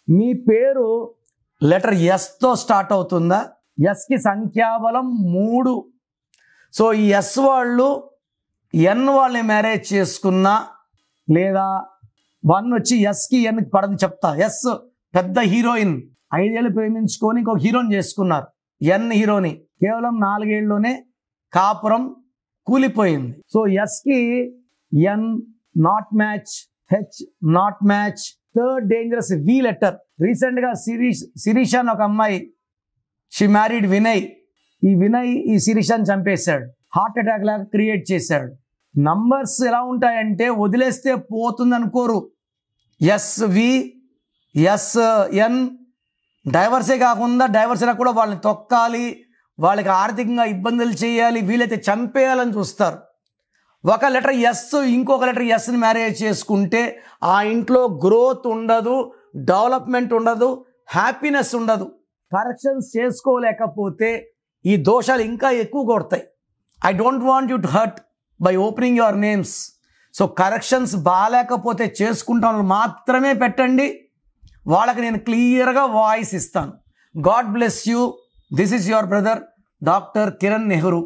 మీ పేరు letter ఎస్తో start అవుతుందా? ఎస్కి సంఖ్యాబలం 3. సో ఈ ఎస్ వాళ్ళు ఎన్ వాళ్ళని మ్యారేజ్ చేసుకున్నా, లేదా 1 వచ్చి ఎస్కి ఎన్కి పడదు చెప్తా. ఎస్ పెద్ద హీరోయిన్, 5 ఏళ్ళు ప్రేమించుకొని ఇంకొక హీరోని చేసుకున్నారు. ఎన్ హీరోని కేవలం 4 ఏళ్ళలోనే కాపురం కూలిపోయింది. సో ఎస్కి N not match, H not match. Third dangerous V letter. రీసెంట్గా శిరీష అని ఒక అమ్మాయి, షీ మ్యారీడ్ వినయ్. ఈ వినయ్ ఈ శిరీషాని చంపేశాడు, హార్ట్ అటాక్ లాగా క్రియేట్ చేశాడు. నంబర్స్ ఎలా ఉంటాయంటే వదిలేస్తే పోతుంది అనుకోరు. ఎస్ వి, ఎస్ ఎన్, డైవర్సే కాకుండా డైవర్స్ అయినా కూడా వాళ్ళని తొక్కాలి, వాళ్ళకి ఆర్థికంగా ఇబ్బందులు చేయాలి, వీలైతే చంపేయాలని చూస్తారు. ఒక లెటర్ ఎస్ ఇంకొక లెటర్ ఎస్ని మ్యారేజ్ చేసుకుంటే ఆ ఇంట్లో గ్రోత్ ఉండదు, డెవలప్మెంట్ ఉండదు, హ్యాపీనెస్ ఉండదు. కరెక్షన్స్ చేసుకోలేకపోతే ఈ దోషాలు ఇంకా ఎక్కువ కొడతాయి. I don't want you to hurt by opening your names. So corrections బాగాలేకపోతే చేసుకుంటాను మాత్రమే పెట్టండి, వాళ్ళకి నేను క్లియర్గా వాయిస్ ఇస్తాను. God bless you. This is your brother doctor Kiran Nehru.